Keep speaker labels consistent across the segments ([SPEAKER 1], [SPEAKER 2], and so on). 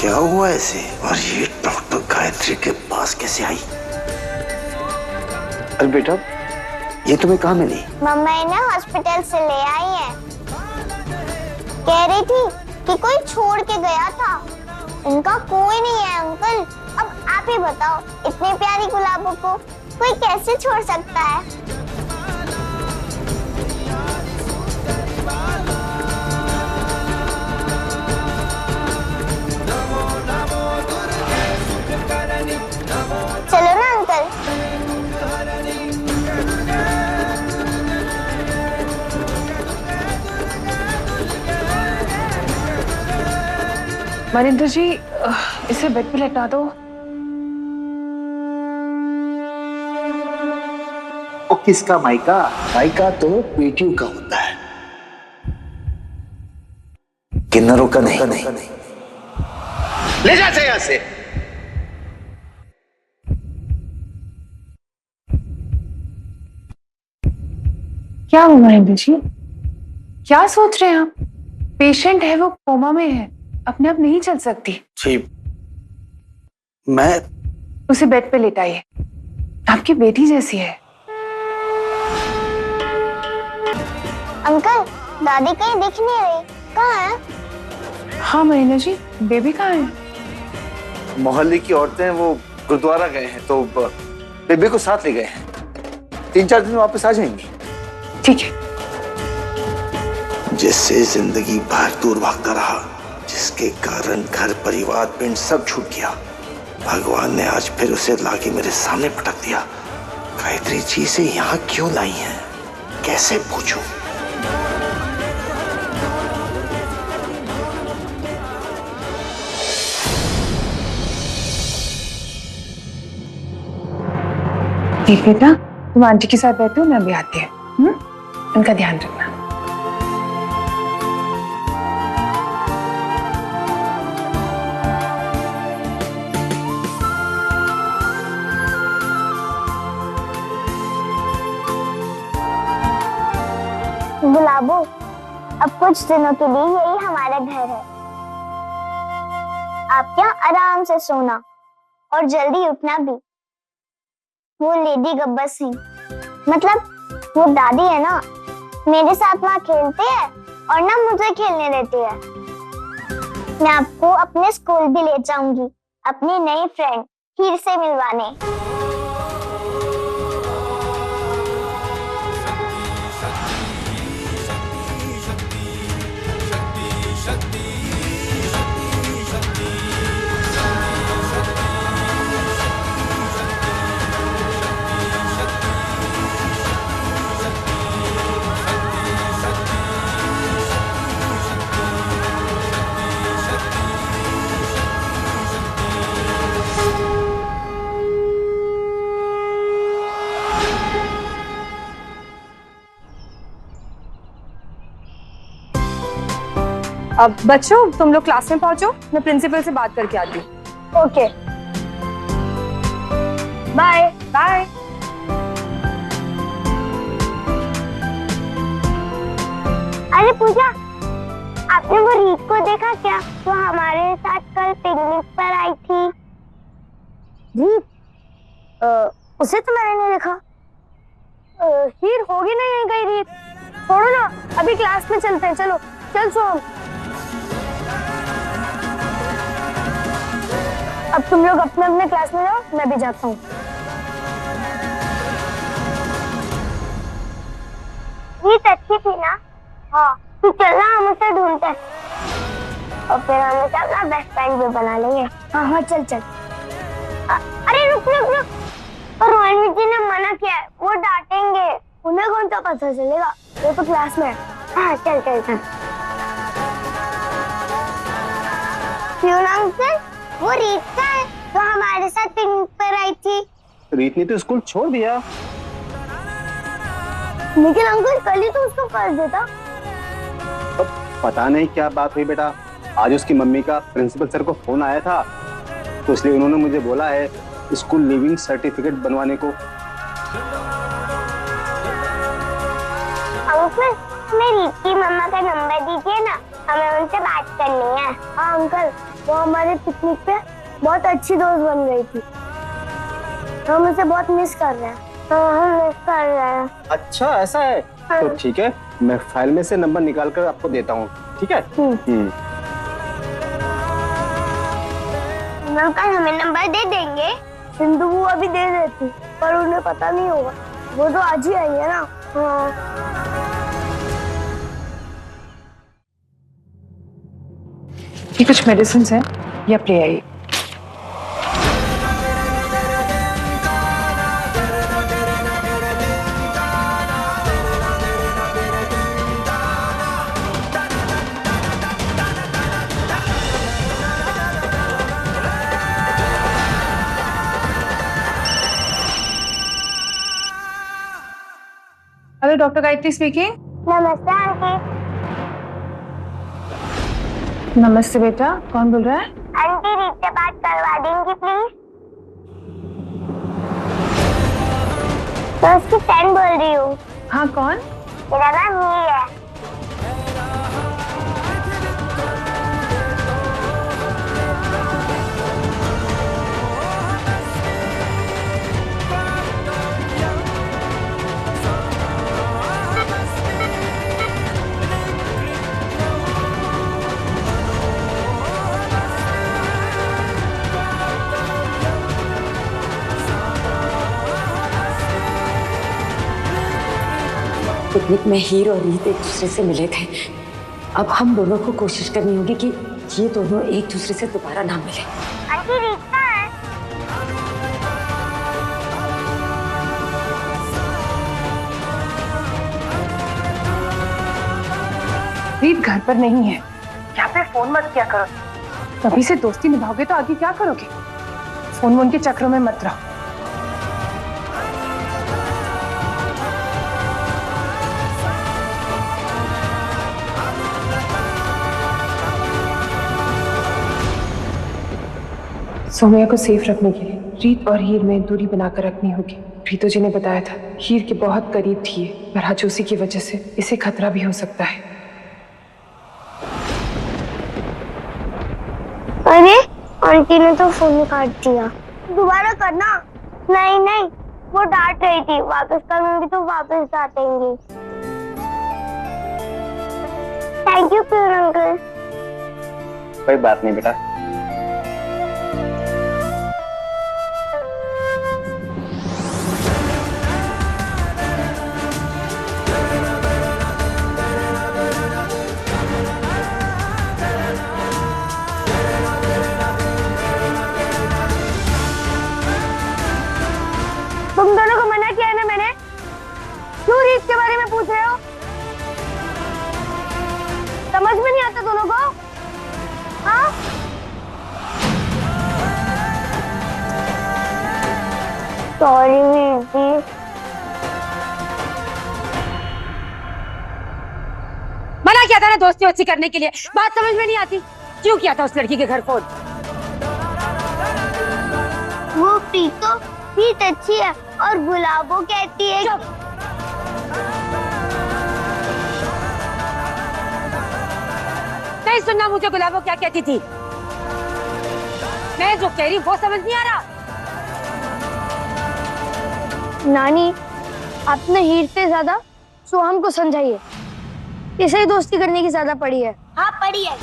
[SPEAKER 1] क्या हुआ ऐसे? और ये डॉक्टर गायत्री के पास कैसे आई? अरे बेटा, ये तुम्हें कहाँ मिली?
[SPEAKER 2] मम्मा इन्हें हॉस्पिटल से ले आई है। कह रही थी कि कोई छोड़ के गया था। इनका कोई नहीं है अंकल। अब आप ही बताओ, इतनी प्यारी गुलाबों को कोई कैसे छोड़ सकता है? चलो ना अंकल।
[SPEAKER 3] मनिंदर जी, इसे बेड पे लेटा दो।
[SPEAKER 1] वो किसका माइका? माइका तो बेटियों का होता है, किन्नरों का नहीं। ले जाते यहां से।
[SPEAKER 3] क्या हुआ मनिंदर जी? क्या सोच रहे हैं आप? पेशेंट है, वो कोमा में है, अपने आप नहीं चल सकती।
[SPEAKER 1] जी, मैं
[SPEAKER 3] उसे बेड पे लेटाइए, आपकी बेटी जैसी है।
[SPEAKER 2] अंकल, दादी कहीं दिख नहीं रही, कहाँ है?
[SPEAKER 3] हाँ मनिंदर जी, बेबी कहाँ है?
[SPEAKER 1] मोहल्ले की औरतें वो गुरुद्वारा गए हैं, तो बेबी को साथ ले गए हैं। 3-4 दिन में वापस आ जाएंगी।
[SPEAKER 3] ठीक है।
[SPEAKER 1] जिससे जिंदगी भर दूर भागता रहा, जिसके कारण घर परिवार पिंड सब छूट गया, भगवान ने आज फिर उसे लाके मेरे सामने पटक दिया। गायत्री जी से यहाँ क्यों लाई हैं? कैसे पूछूं?
[SPEAKER 3] ठीक बेटा, तुम आंटी के साथ बैठो, मैं अभी आती हूँ। उनका ध्यान रखना।
[SPEAKER 2] गुलाबो, अब कुछ दिनों के लिए यही हमारा घर है। आप यहाँ आराम से सोना और जल्दी उठना भी। वो लेडी गब्बर सिंह, मतलब वो दादी है ना, मेरे साथ वहाँ खेलते हैं और ना मुझे खेलने देती है। मैं आपको अपने स्कूल भी ले जाऊंगी, अपनी नई फ्रेंड हीर से मिलवाने।
[SPEAKER 4] अब बच्चों, तुम लोग क्लास में पहुंचो, मैं प्रिंसिपल से बात करके आती हूँ।
[SPEAKER 2] Okay,
[SPEAKER 4] bye bye.
[SPEAKER 2] अरे पूजा, आपने वो रीत को देखा क्या, जो हमारे साथ कल पिकनिक पर आई थी? रीत? उसे तो मैंने नहीं देखा।
[SPEAKER 4] हीर होगी ना यहीं गई रीत। छोड़ो ना, अभी क्लास में चलते हैं, चलो चल सोम। अब तुम लोग अपने अपने क्लास में जाओ, मैं भी जाता हूँ।
[SPEAKER 2] रीत अच्छी थी ना? हाँ, तू चलना, हम उसे ढूंढते हैं और फिर हम उसे अपना बेस्ट फ्रेंड भी बना लेंगे।
[SPEAKER 4] हाँ हाँ, चल चल।
[SPEAKER 2] अरे रुक रुक रुक, और रोहिणी जी ने मना किया है, वो डांटेंगे।
[SPEAKER 4] उन्हें कौन सा पता चलेगा, वो तो क्लास में है।
[SPEAKER 2] हाँ चल चल चल। क्यों ना अंकल, वो रीत का है जो हमारे साथ पिकनिक पर आई थी।
[SPEAKER 5] रीत ने तो स्कूल छोड़ दिया।
[SPEAKER 4] लेकिन अंकल, कल ही तो उसको कर देता।
[SPEAKER 5] अब पता नहीं क्या बात हुई बेटा। आज उसकी मम्मी का प्रिंसिपल सर को फोन आया था, तो इसलिए उन्होंने मुझे बोला है स्कूल लिविंग सर्टिफिकेट बनवाने को।
[SPEAKER 2] अंकल, हमें रीत की मम्मा का नंबर दीजिए ना, हमें उनसे बात करनी है।
[SPEAKER 4] हाँ अंकल, वो हमारे पिकनिक पे बहुत अच्छी दोस्त बन गई थी। हम उसे बहुत मिस कर रहे हैं। हाँ, हम मिस कर रहे हैं।
[SPEAKER 5] अच्छा ऐसा है, तो ठीक है, मैं फाइल में से नंबर निकाल कर आपको देता हूँ, ठीक है?
[SPEAKER 2] अंकल हमें नंबर दे देंगे?
[SPEAKER 4] सिंधु बुआ भी दे देती, पर उन्हें पता नहीं होगा, वो तो आज ही आई है ना। हाँ।
[SPEAKER 3] ये कुछ मेडिसिन है, ये आप ले आइए। Hello doctor Gayatri speaking.
[SPEAKER 2] नमस्ते आंटी।
[SPEAKER 3] नमस्ते बेटा, कौन बोल रहा है?
[SPEAKER 2] आंटी रीत से बात करवा देंगी प्लीज? तो उसकी फ्रेंड बोल रही हूँ।
[SPEAKER 3] हाँ कौन?
[SPEAKER 2] मेरा नाम मीर है।
[SPEAKER 6] पिकनिक में हीर और रीत एक दूसरे से मिले थे। अब हम दोनों को कोशिश करनी होगी कि ये दोनों एक दूसरे से दोबारा ना मिले।
[SPEAKER 2] आंटी रीत कहाँ है?
[SPEAKER 3] रीत घर पर नहीं है। यहाँ पे फोन मत किया करो। तभी से दोस्ती निभाओगे तो आगे क्या करोगे? फोन के चक्रों में मत रहो। सोमिया को सेफ रखने के लिए रीत और हीर में दूरी बनाकर रखनी होगी। प्रीतो जी ने बताया था हीर के बहुत करीब थी ये, पर हचूसी की वजह से इसे खतरा भी हो सकता है।
[SPEAKER 2] अरे आंटी ने तो फोन काट दिया। दोबारा करना। नहीं नहीं, वो डांट रही थी, वापस करूंगी तो वापस डांटेंगी। Thank you pure uncle.
[SPEAKER 5] कोई बात नहीं बेटा।
[SPEAKER 4] तुम दोनों को मना किया है ना मैंने, क्यों रीत के बारे में पूछ रहे हो? समझ में नहीं आता दोनों को? हाँ?
[SPEAKER 2] सॉरी दीदी।
[SPEAKER 6] मना किया था ना दोस्ती वोस्ती करने के लिए, बात समझ में नहीं आती। क्यों किया था उस लड़की के घर फोन?
[SPEAKER 2] वो प्रीतो रीत अच्छी है और गुलाबो कहती है।
[SPEAKER 6] नहीं सुनना मुझे गुलाबो क्या कहती थी। मैं जो कह रही वो समझ नहीं आ रहा।
[SPEAKER 4] नानी, आपने हीर से ज्यादा सोहम को समझाइए। इसे ही दोस्ती करने की ज्यादा पड़ी है।
[SPEAKER 2] हाँ पड़ी है।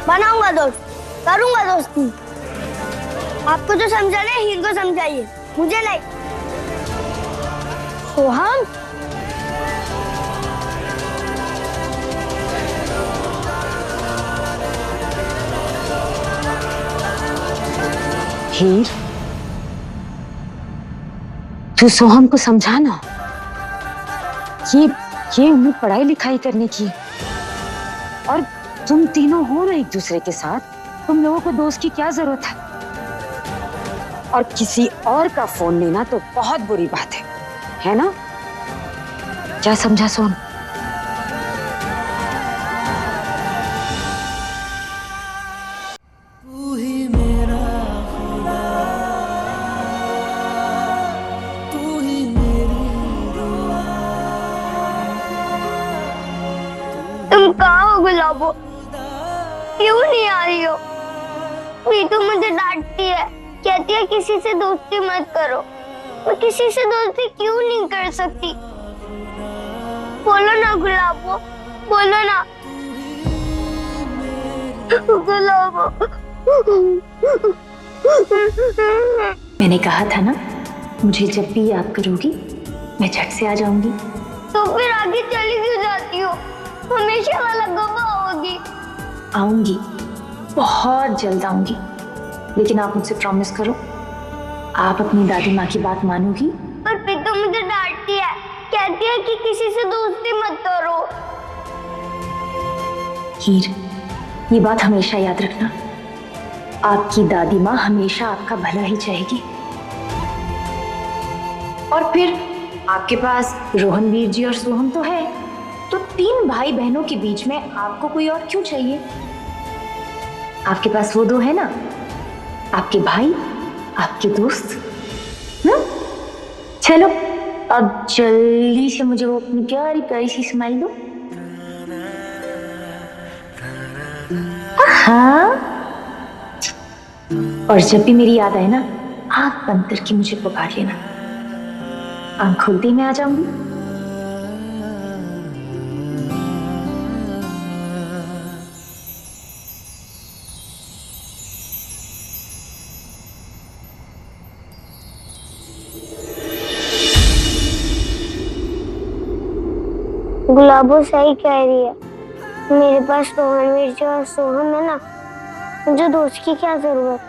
[SPEAKER 4] बनाऊंगा दोस्त, करूंगा दोस्ती। आपको जो समझाना है हीर को समझाइए, मुझे नहीं। सोहम,
[SPEAKER 6] हीर, तू सोहम को समझाना। ये उम्र पढ़ाई लिखाई करने की, और तुम तीनों हो ना एक दूसरे के साथ, तुम लोगों को दोस्त की क्या जरूरत है? और किसी और का फोन लेना तो बहुत बुरी बात है ना? क्या समझा सोहम?
[SPEAKER 4] गुलाबो, क्यों नहीं आ रही हो? प्रीतु मुझे डांटती है, कहती है किसी से दोस्ती मत करो। मैं किसी से दोस्ती क्यों नहीं कर सकती? बोलो ना गुलाबो, बोलो ना गुलाबो।
[SPEAKER 7] मैंने कहा था ना, मुझे जब भी याद करोगी मैं झट से आ जाऊंगी।
[SPEAKER 4] तो फिर आगे चली क्यों जाती हो? हमेशा वाला गवा होगी।
[SPEAKER 7] आऊंगी, बहुत जल्द आऊंगी, लेकिन आप मुझसे प्रॉमिस करो, आप अपनी दादी माँ की बात मानोगी?
[SPEAKER 4] पर फिर तो मुझे डांटती है, कहती है कि किसी से दोस्ती मत करो।
[SPEAKER 7] हीर, ये बात हमेशा याद रखना, आपकी दादी माँ हमेशा आपका भला ही चाहेगी। और फिर आपके पास रोहनवीर जी और सोहम तो है, तो 3 भाई बहनों के बीच में आपको कोई और क्यों चाहिए? आपके पास वो 2 है ना, आपके भाई, आपके दोस्त। चलो अब जल्दी से मुझे वो अपनी प्यारी प्यारी सी स्माइल दो। हाँ, और जब भी मेरी याद आए ना, आंख बंद करके मुझे पुकार लेना, आंख खोलते ही मैं आ जाऊंगी।
[SPEAKER 4] गुलाबो सही कह रही है, मेरे पास रोहनवीर जी और सोहम है ना, मुझे दोस्त की क्या जरूरत।